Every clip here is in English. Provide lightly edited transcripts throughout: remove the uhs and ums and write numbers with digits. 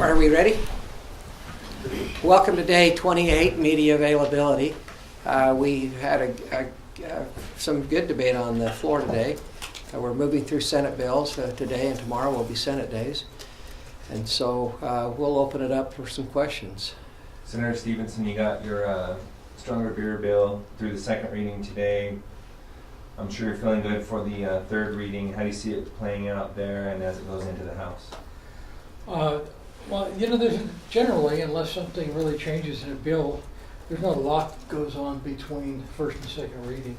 Are we ready? Welcome to day 28, media availability. We had some good debate on the floor today. We're moving through Senate bills. Today and tomorrow will be Senate days. And so we'll open it up for some questions. Senator Stevenson, you got your stronger beer bill through the second reading today. I'm sure you're feeling good for the third reading. How do you see it playing out there and as it goes into the House? Well, you know, there's generally, unless something really changes in a bill, there's not a lot that goes on between first and second reading.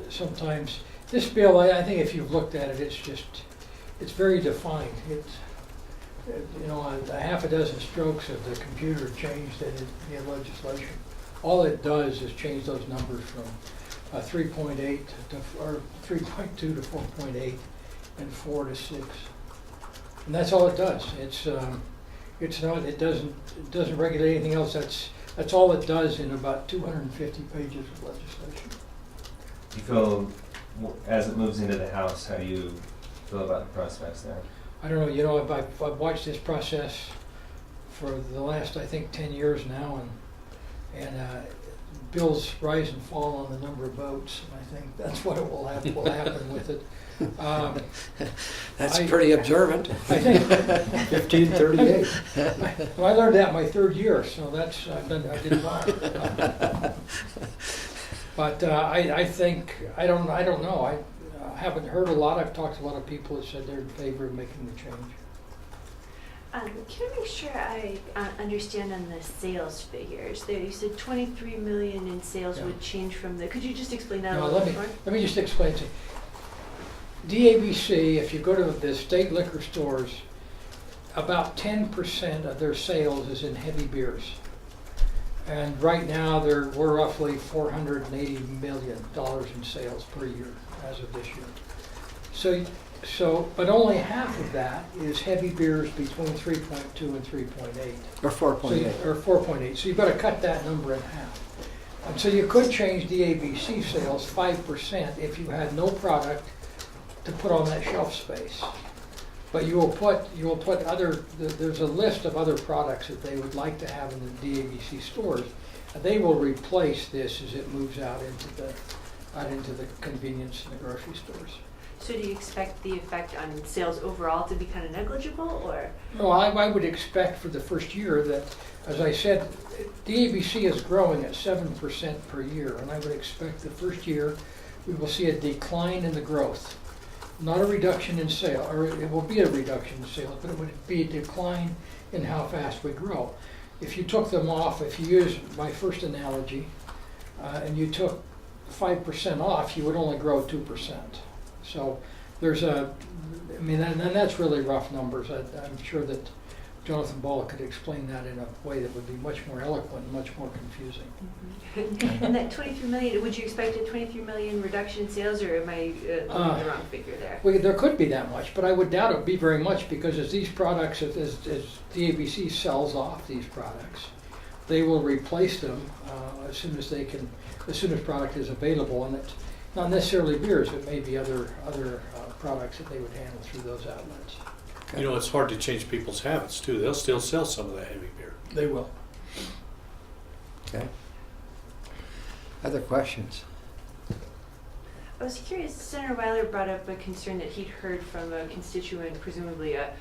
Sometimes this bill, I think if you've looked at it, it's very defined. You know, a half a dozen strokes of the computer changed the legislation. All it does is change those numbers from 3.8 or 3.2 to 4.8 and 4 to 6. And that's all it does. It doesn't regulate anything else. That's all it does in about 250 pages of legislation. Do you feel, as it moves into the House, how do you feel about the prospects there? I don't know. You know, I've watched this process for the last, I think, 10 years now, and bills rise and fall on the number of votes, and I think that's what will happen with it. That's pretty observant. I think 1538. Well, I learned that my third year, so I did fine. But I think I don't know. I haven't heard a lot. I've talked to a lot of people that said they're in favor of making the change. Can I make sure I understand on the sales figures? There, you said 23 million in sales would change from the. Could you just explain that a little bit more? Let me just explain to you. DABC, if you go to the state liquor stores, about 10% of their sales is in heavy beers. And right now we're roughly $480 million in sales per year as of this year. So, but only half of that is heavy beers between 3.2 and 3.8. Or 4.8. Or 4.8. So you've got to cut that number in half. And so you could change DABC sales 5% if you had no product to put on that shelf space. But you will put other, there's a list of other products that they would like to have in the DABC stores. And they will replace this as it moves out into the convenience and the grocery stores. So do you expect the effect on sales overall to be kind of negligible, or? No, I would expect for the first year that, as I said, DABC is growing at 7% per year, and I would expect the first year we will see a decline in the growth. Not a reduction in sale, or it will be a reduction in sales, but it would be a decline in how fast we grow. If you took them off, if you use my first analogy, and you took 5% off, you would only grow 2%. So there's and that's really rough numbers. I'm sure that Jonathan Ball could explain that in a way that would be much more eloquent and much more confusing. Mm-hmm. And that 23 million, would you expect a 23 million reduction in sales, or am I looking at the wrong figure there? Well, there could be that much, but I would doubt it would be very much, because as these products, as DABC sells off these products, they will replace them as soon as product is available, and it's not necessarily beers. It may be other products that they would handle through those outlets. Okay. You know, it's hard to change people's habits too. They'll still sell some of that heavy beer. They will. Okay. Other questions? I was curious, Senator Weiler brought up a concern that he'd heard from a constituent, presumably a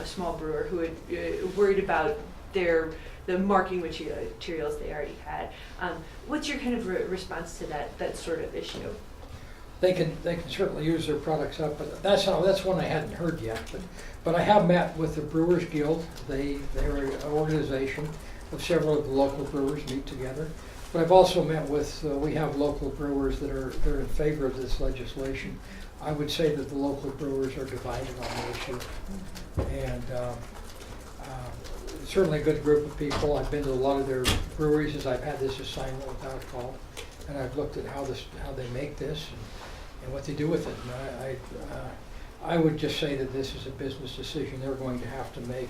small brewer, who had worried about the marketing materials they already had. What's your kind of response to that sort of issue? They can certainly use their products up, but that's one I hadn't heard yet. But I have met with the Brewers Guild. They're an organization of several of the local brewers meet together. But I've also met with we have local brewers that are in favor of this legislation. I would say that the local brewers are divided on the issue, and certainly a good group of people. I've been to a lot of their breweries as I've had this assignment with alcohol, and I've looked at how they make this and what they do with it. And I would just say that this is a business decision they're going to have to make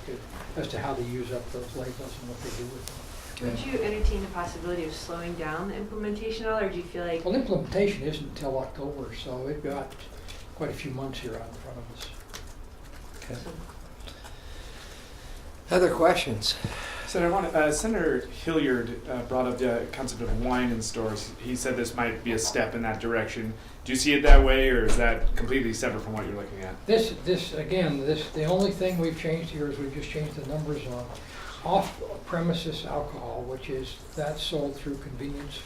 as to how they use up those labels and what they do with them. Would you entertain the possibility of slowing down the implementation at all, or do you feel like? Well, implementation isn't until October, so we've got quite a few months here out in front of us. Okay. Other questions? Senator Hilliard brought up the concept of wine in stores. He said this might be a step in that direction. Do you see it that way, or is that completely separate from what you're looking at? The only thing we've changed here is we've just changed the numbers on off-premises alcohol, which is that's sold through convenience.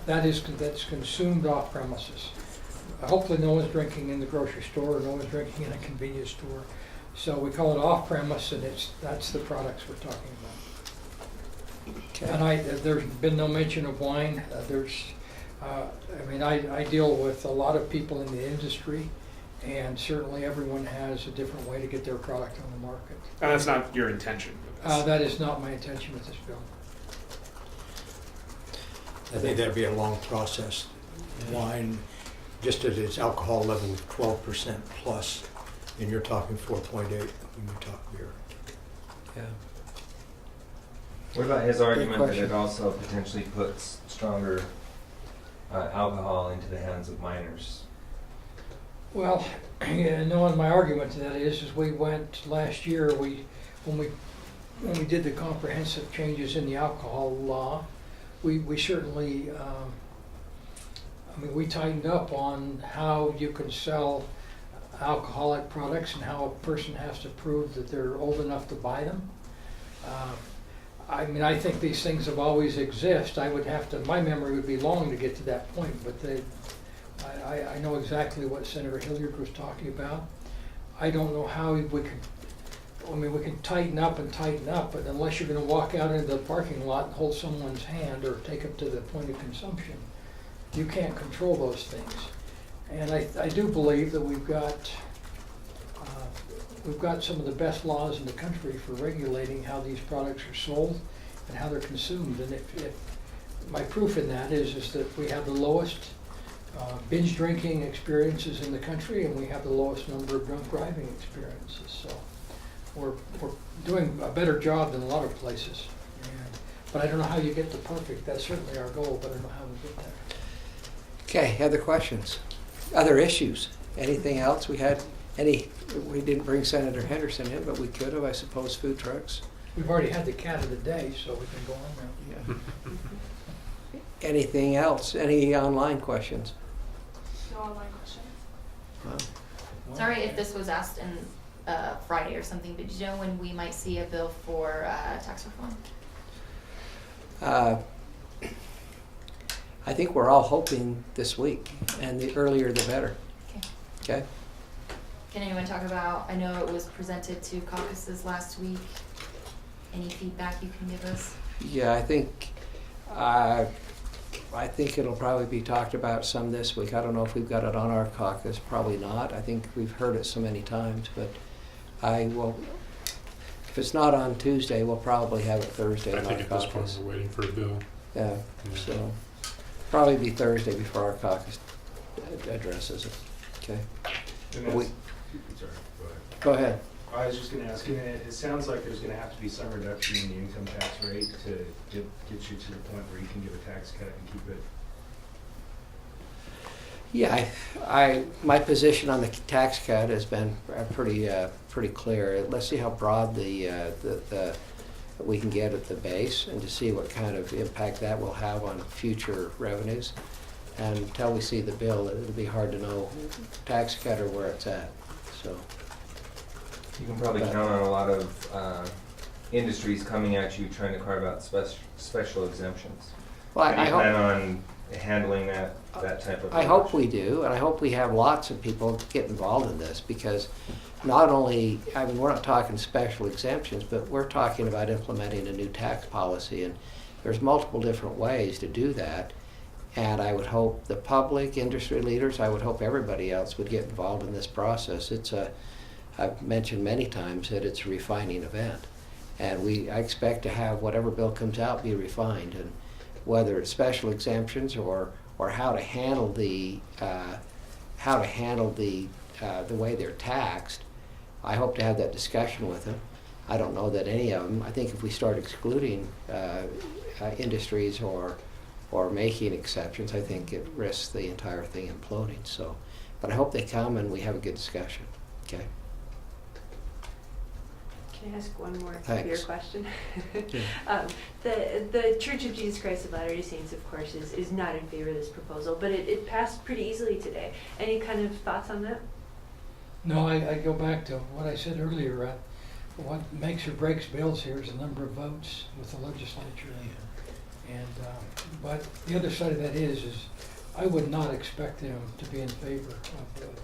That's consumed off premises. Hopefully no one's drinking in the grocery store, no one's drinking in a convenience store. So we call it off-premise, and that's the products we're talking about. Okay. And there's been no mention of wine. I deal with a lot of people in the industry, and certainly everyone has a different way to get their product on the market. And that's not your intention with this. That is not my intention with this bill. I think that'd be a long process. Wine, just at its alcohol level of 12% plus, and you're talking 4.8 when you talk beer. Yeah. What about his argument that question. it also potentially puts stronger alcohol into the hands of minors? Well, knowing my argument to that is we went last year, when we did the comprehensive changes in the alcohol law, we certainly, we tightened up on how you can sell alcoholic products and how a person has to prove that they're old enough to buy them. I think these things have always existed. My memory would be long to get to that point, but I know exactly what Senator Hilliard was talking about. I don't know how we can tighten up, but unless you're going to walk out into the parking lot and hold someone's hand or take them to the point of consumption, you can't control those things. And I do believe that we've got some of the best laws in the country for regulating how these products are sold and how they're consumed. And if my proof in that is that we have the lowest binge drinking experiences in the country, and we have the lowest number of drunk driving experiences. So we're doing a better job than a lot of places. But I don't know how you get to perfect. That's certainly our goal, but I don't know how we get there. Okay, other questions? Other issues? Anything else? We didn't bring Senator Henderson in, but we could have, I suppose, food trucks. We've already had the cat of the day, so we can go on now. Yeah. Anything else? Any online questions? No online questions. Wow. Sorry if this was asked in Friday or something, but did you know when we might see a bill for tax reform? I think we're all hoping this week, and the earlier the better. Okay? Can anyone talk about, I know it was presented to caucuses last week. Any feedback you can give us? Yeah, I think it'll probably be talked about some this week. I don't know if we've got it on our caucus. Probably not. I think we've heard it so many times, but I will. If it's not on Tuesday, we'll probably have it Thursday I on think our at this caucus. point we're waiting for a bill. Yeah. Yeah. So probably be Thursday before our caucus addresses it. Okay. And We- that's, sorry, go ahead. Go ahead. I was just going to ask you, it sounds like there's going to have to be some reduction in the income tax rate to get you to the point where you can give a tax cut and keep it. Yeah, my position on the tax cut has been pretty clear. Let's see how broad the we can get at the base, and to see what kind of impact that will have on future revenues. And until we see the bill, it'll be hard to know tax cut or where it's at. So You can probably count on a lot of industries coming at you trying to carve out special exemptions. well, How do I you hope. plan on handling that type of? I hope we do, and I hope we have lots of people get involved in this, because not only, we're not talking special exemptions, but we're talking about implementing a new tax policy, and there's multiple different ways to do that. And I would hope the public, industry leaders, I would hope everybody else would get involved in this process. I've mentioned many times that it's a refining event, and I expect to have whatever bill comes out be refined, and whether it's special exemptions or how to handle the way they're taxed. I hope to have that discussion with them. I don't know that any of them. I think if we start excluding industries or making exceptions, I think it risks the entire thing imploding. So, but I hope they come and we have a good discussion. Okay. Can Can I ask one more Thanks. clear question? Yeah. The Church of Jesus Christ of Latter-day Saints, of course, is not in favor of this proposal, but it passed pretty easily today. Any kind of thoughts on that? No, I go back to what I said earlier. What makes or breaks bills here is the number of votes with the legislature. But the other side of that is I would not expect them to be in favor of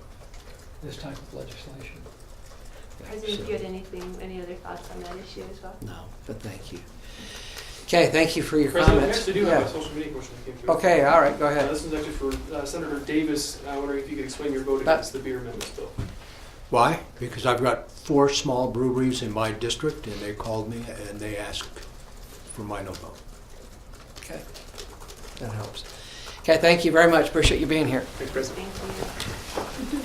this type of legislation. President, if you had any other thoughts on that issue as well? No, but thank you. Okay, thank you for your President, comments. I actually do have Yeah. a social media question that came through. Okay, all right, go ahead. This is actually for Senator Davis. Wondering if you could explain your vote against the beer amendments bill. Why? Because I've got 4 small breweries in my district, and they called me and they asked for my no vote. Okay, that helps. Okay, thank you very much. Appreciate you being here. Thanks, President. Thank you.